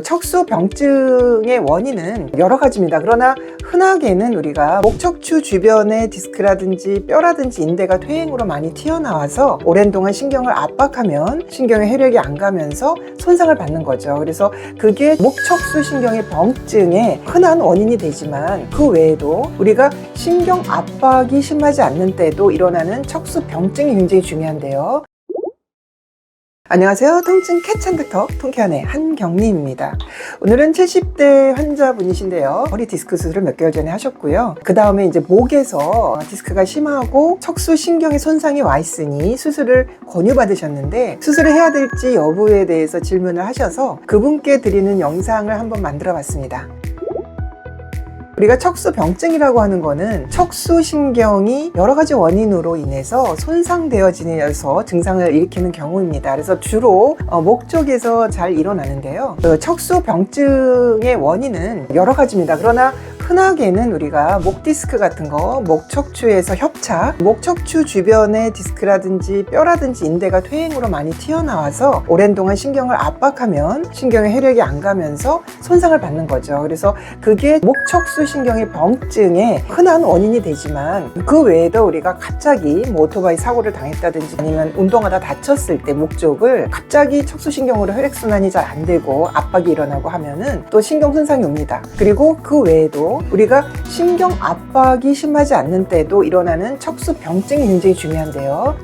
척수병증의 원인은 여러 가지입니다. 그러나 흔하게는 우리가 목척추 주변의 디스크라든지 뼈라든지 인대가 퇴행으로 많이 튀어나와서 오랜 동안 신경을 압박하면 신경에 혈액이 안 가면서 손상을 받는 거죠. 그래서 그게 목척수 신경의 병증의 흔한 원인이 되지만 그 외에도 우리가 신경 압박이 심하지 않는 때도 일어나는 척수병증이 굉장히 중요한데요. 안녕하세요. 통증 캐찬닥터 통쾌한의 한경림입니다. 오늘은 70대 환자분이신데요. 허리 디스크 수술을 몇 개월 전에 하셨고요. 그 다음에 이제 목에서 디스크가 심하고 척수 신경에 손상이 와 있으니 수술을 권유받으셨는데 수술을 해야 될지 여부에 대해서 질문을 하셔서 그분께 드리는 영상을 한번 만들어 봤습니다. 우리가 척수병증이라고 하는 거는 척수신경이 여러 가지 원인으로 인해서 손상되어지면서 증상을 일으키는 경우입니다. 그래서 주로 목 쪽에서 잘 일어나는데요. 척수병증의 원인은 여러 가지입니다. 그러나 흔하게는 우리가 목 디스크 같은 거, 목 척추에서 협착, 목 척추 주변의 디스크라든지 뼈라든지 인대가 퇴행으로 많이 튀어나와서 오랜 동안 신경을 압박하면 신경에 혈액이 안 가면서 손상을 받는 거죠. 그래서 그게 목 척수 신경의 병증의 흔한 원인이 되지만 그 외에도 우리가 갑자기 오토바이 사고를 당했다든지 아니면 운동하다 다쳤을 때 목 쪽을 갑자기 척수 신경으로 혈액순환이 잘 안 되고 압박이 일어나고 하면은 또 신경 손상이 옵니다. 그리고 그 외에도 우리가 신경 압박이 심하지 않는 때도 일어나는 척수병증이 굉장히 중요한데요.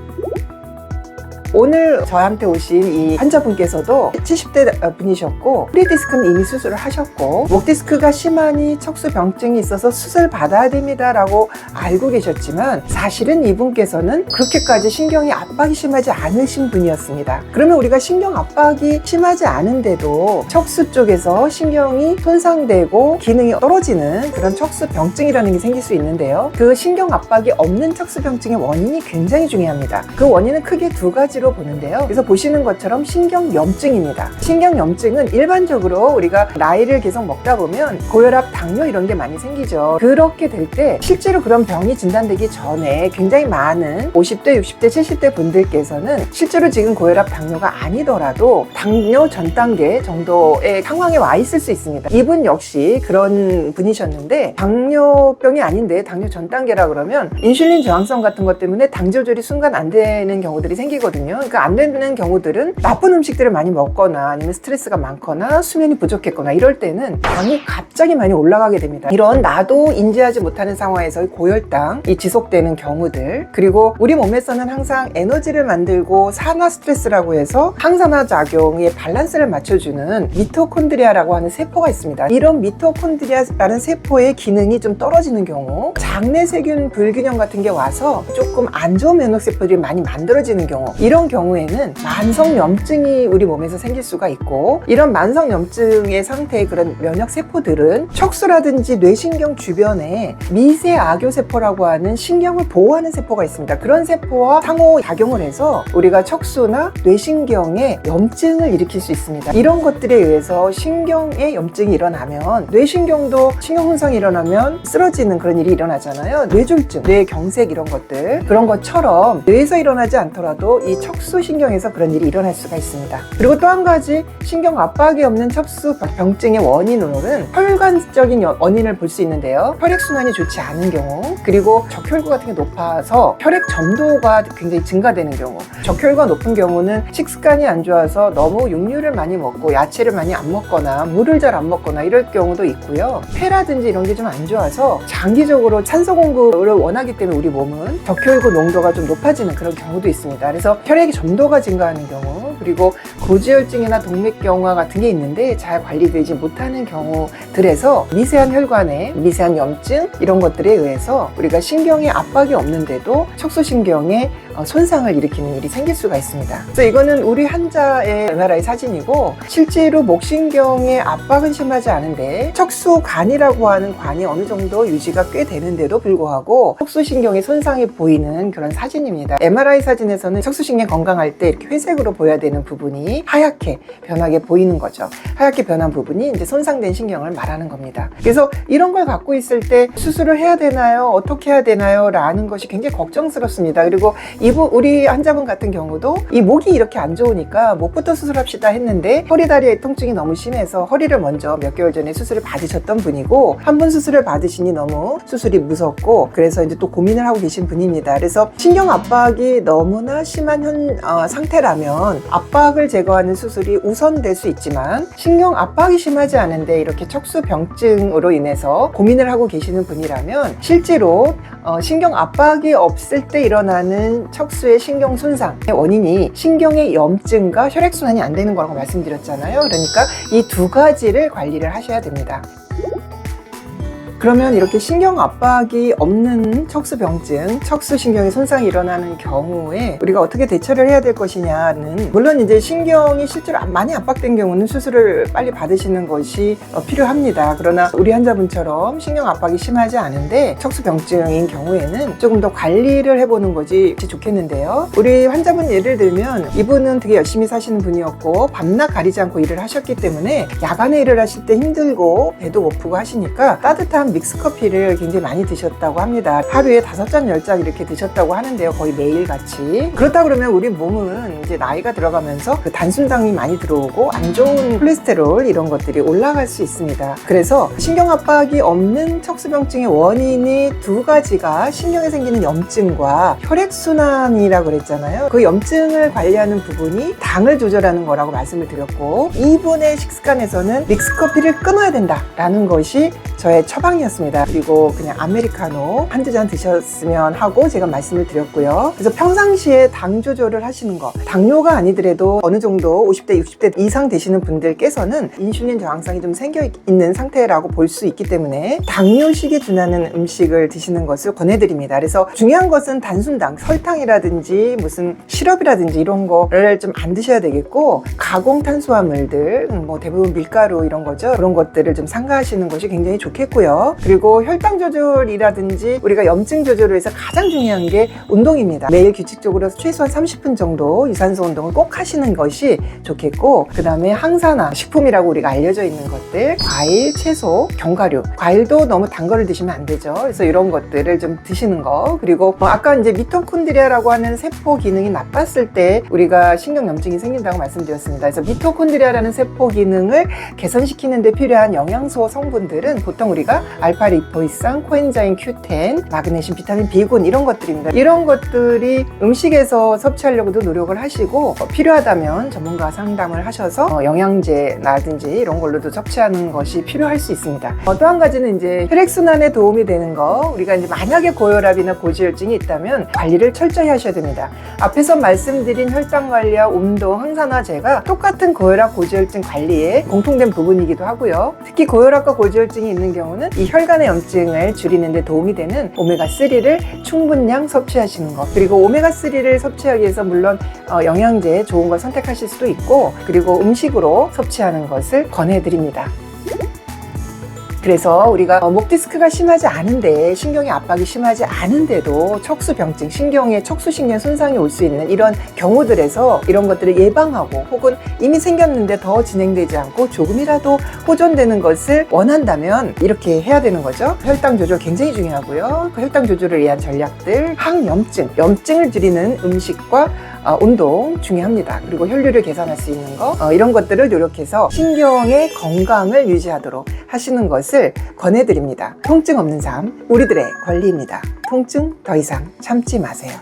오늘 저한테 오신 이 환자분께서도 70대 분이셨고 프리디스크는 이미 수술을 하셨고 목 디스크가 심하니 척수병증이 있어서 수술 받아야 됩니다 라고 알고 계셨지만 사실은 이분께서는 그렇게까지 신경이 압박이 심하지 않으신 분이었습니다. 그러면 우리가 신경 압박이 심하지 않은데도 척수 쪽에서 신경이 손상되고 기능이 떨어지는 그런 척수병증이라는 게 생길 수 있는데요. 그 신경 압박이 없는 척수병증의 원인이 굉장히 중요합니다. 그 원인은 크게 두 가지 보는데요. 그래서 보시는 것처럼 신경염증입니다. 신경염증은 일반적으로 우리가 나이를 계속 먹다 보면 고혈압, 당뇨 이런 게 많이 생기죠. 그렇게 될 때 실제로 그런 병이 진단되기 전에 굉장히 많은 50대, 60대, 70대 분들께서는 실제로 지금 고혈압, 당뇨가 아니더라도 당뇨 전 단계 정도의 상황에 와 있을 수 있습니다. 이분 역시 그런 분이셨는데 당뇨병이 아닌데 당뇨 전 단계라 그러면 인슐린 저항성 같은 것 때문에 당 조절이 순간 안 되는 경우들이 생기거든요. 그러니까 안 되는 경우들은 나쁜 음식들을 많이 먹거나 아니면 스트레스가 많거나 수면이 부족했거나 이럴 때는 당이 갑자기 많이 올라가게 됩니다. 이런 나도 인지하지 못하는 상황에서 고혈당이 지속되는 경우들, 그리고 우리 몸에서는 항상 에너지를 만들고 산화 스트레스라고 해서 항산화 작용의 밸런스를 맞춰주는 미토콘드리아라고 하는 세포가 있습니다. 이런 미토콘드리아라는 세포의 기능이 좀 떨어지는 경우, 장내 세균 불균형 같은 게 와서 조금 안 좋은 면역세포들이 많이 만들어지는 경우, 이런 경우에는 만성염증이 우리 몸에서 생길 수가 있고, 이런 만성염증의 상태의 그런 면역세포들은 척수라든지 뇌신경 주변에 미세악교세포라고 하는 신경을 보호하는 세포가 있습니다. 그런 세포와 상호작용을 해서 우리가 척수나 뇌신경에 염증을 일으킬 수 있습니다. 이런 것들에 의해서 신경에 염증이 일어나면 뇌신경도 신경 손상이 일어나면 쓰러지는 그런 일이 일어나잖아요. 뇌졸중, 뇌경색 이런 것들, 그런 것처럼 뇌에서 일어나지 않더라도 이 척수신경에서 그런 일이 일어날 수가 있습니다. 그리고 또 한 가지 신경 압박이 없는 척수병증의 원인으로는 혈관적인 원인을 볼 수 있는데요. 혈액순환이 좋지 않은 경우, 그리고 적혈구 같은 게 높아서 혈액 점도가 굉장히 증가되는 경우, 적혈구가 높은 경우는 식습관이 안 좋아서 너무 육류를 많이 먹고 야채를 많이 안 먹거나 물을 잘 안 먹거나 이럴 경우도 있고요. 폐라든지 이런 게 좀 안 좋아서 장기적으로 산소 공급을 원하기 때문에 우리 몸은 적혈구 농도가 좀 높아지는 그런 경우도 있습니다. 그래서 혈액의 점도가 증가하는 경우, 그리고 고지혈증이나 동맥경화 같은 게 있는데 잘 관리되지 못하는 경우들에서 미세한 혈관에 미세한 염증 이런 것들에 의해서 우리가 신경에 압박이 없는데도 척수신경에 손상을 일으키는 일이 생길 수가 있습니다. 그래서 이거는 우리 환자의 MRI 사진이고 실제로 목신경의 압박은 심하지 않은데 척수관이라고 하는 관이 어느 정도 유지가 꽤 되는데도 불구하고 척수신경의 손상이 보이는 그런 사진입니다. MRI 사진에서는 척수신경 건강할 때 이렇게 회색으로 보여야 되는 되는 부분이 하얗게 변하게 보이는 거죠. 하얗게 변한 부분이 이제 손상된 신경을 말하는 겁니다. 그래서 이런 걸 갖고 있을 때 수술을 해야 되나요? 어떻게 해야 되나요? 라는 것이 굉장히 걱정스럽습니다. 그리고 우리 환자분 같은 경우도 이 목이 이렇게 안 좋으니까 목부터 수술합시다 했는데 허리 다리의 통증이 너무 심해서 허리를 먼저 몇 개월 전에 수술을 받으셨던 분이고, 한 번 수술을 받으시니 너무 수술이 무섭고 그래서 이제 또 고민을 하고 계신 분입니다. 그래서 신경 압박이 너무나 심한 상태라면 압박을 제거하는 수술이 우선될 수 있지만, 신경 압박이 심하지 않은데 이렇게 척수병증으로 인해서 고민을 하고 계시는 분이라면 실제로 신경 압박이 없을 때 일어나는 척수의 신경 손상의 원인이 신경의 염증과 혈액순환이 안 되는 거라고 말씀드렸잖아요. 그러니까 이 두 가지를 관리를 하셔야 됩니다. 그러면 이렇게 신경 압박이 없는 척수병증, 척수신경의 손상이 일어나는 경우에 우리가 어떻게 대처를 해야 될 것이냐는, 물론 이제 신경이 실제로 많이 압박된 경우는 수술을 빨리 받으시는 것이 필요합니다. 그러나 우리 환자분처럼 신경 압박이 심하지 않은데 척수병증인 경우에는 조금 더 관리를 해보는 것이 좋겠는데요. 우리 환자분 예를 들면 이분은 되게 열심히 사시는 분이었고 밤낮 가리지 않고 일을 하셨기 때문에 야간에 일을 하실 때 힘들고 배도 고프고 하시니까 따뜻한 믹스커피를 굉장히 많이 드셨다고 합니다. 하루에 5잔, 10잔 이렇게 드셨다고 하는데요. 거의 매일같이. 그렇다 그러면 우리 몸은 이제 나이가 들어가면서 그 단순당이 많이 들어오고 안 좋은 콜레스테롤 이런 것들이 올라갈 수 있습니다. 그래서 신경압박이 없는 척수병증의 원인이 두 가지가 신경에 생기는 염증과 혈액순환이라고 그랬잖아요. 그 염증을 관리하는 부분이 당을 조절하는 거라고 말씀을 드렸고, 이분의 식습관에서는 믹스커피를 끊어야 된다라는 것이 저의 처방이었습니다. 그리고 그냥 아메리카노 한두 잔 드셨으면 하고 제가 말씀을 드렸고요. 그래서 평상시에 당 조절을 하시는 거, 당뇨가 아니더라도 어느 정도 50대, 60대 이상 되시는 분들께서는 인슐린 저항성이 좀 생겨 있는 상태라고 볼 수 있기 때문에 당뇨식에 준하는 음식을 드시는 것을 권해드립니다. 그래서 중요한 것은 단순당, 설탕이라든지 무슨 시럽이라든지 이런 거를 좀 안 드셔야 되겠고, 가공 탄수화물들, 뭐 대부분 밀가루 이런 거죠. 그런 것들을 좀 삼가하시는 것이 굉장히 좋겠고요. 그리고 혈당 조절이라든지 우리가 염증 조절을 위해서 가장 중요한 게 운동입니다. 매일 규칙적으로 최소한 30분 정도 유산소 운동을 꼭 하시는 것이 좋겠고, 그 다음에 항산화 식품이라고 우리가 알려져 있는 것들, 과일, 채소, 견과류, 과일도 너무 단 거를 드시면 안 되죠. 그래서 이런 것들을 좀 드시는 거, 그리고 아까 이제 미토콘드리아라고 하는 세포 기능이 나빴을 때 우리가 신경염증이 생긴다고 말씀드렸습니다. 그래서 미토콘드리아라는 세포 기능을 개선시키는 데 필요한 영양소 성분들은 보통 우리가 알파 리포이산, 코엔자임 Q10, 마그네슘, 비타민 B군 이런 것들입니다. 이런 것들이 음식에서 섭취하려고도 노력을 하시고, 필요하다면 전문가 상담을 하셔서 영양제라든지 이런 걸로도 섭취하는 것이 필요할 수 있습니다. 또 한 가지는 이제 혈액순환에 도움이 되는 거, 우리가 이제 만약에 고혈압이나 고지혈증이 있다면 관리를 철저히 하셔야 됩니다. 앞에서 말씀드린 혈당 관리와 운동, 항산화제가 똑같은 고혈압, 고지혈증 관리에 공통된 부분이기도 하고요. 특히 고혈압과 고지혈증이 있는 경우는 이 혈관의 염증을 줄이는 데 도움이 되는 오메가3를 충분량 섭취하시는 것, 그리고 오메가3를 섭취하기 위해서 물론 영양제 좋은 걸 선택하실 수도 있고, 그리고 음식으로 섭취하는 것을 권해드립니다. 그래서 우리가 목 디스크가 심하지 않은데, 신경의 압박이 심하지 않은데도 척수병증, 신경의 척수신경 손상이 올 수 있는 이런 경우들에서 이런 것들을 예방하고, 혹은 이미 생겼는데 더 진행되지 않고 조금이라도 호전되는 것을 원한다면 이렇게 해야 되는 거죠. 혈당 조절 굉장히 중요하고요. 그 혈당 조절을 위한 전략들, 항염증, 염증을 줄이는 음식과 운동 중요합니다. 그리고 혈류를 개선할 수 있는 거, 이런 것들을 노력해서 신경의 건강을 유지하도록 하시는 것을 권해드립니다. 통증 없는 삶, 우리들의 권리입니다. 통증 더 이상 참지 마세요.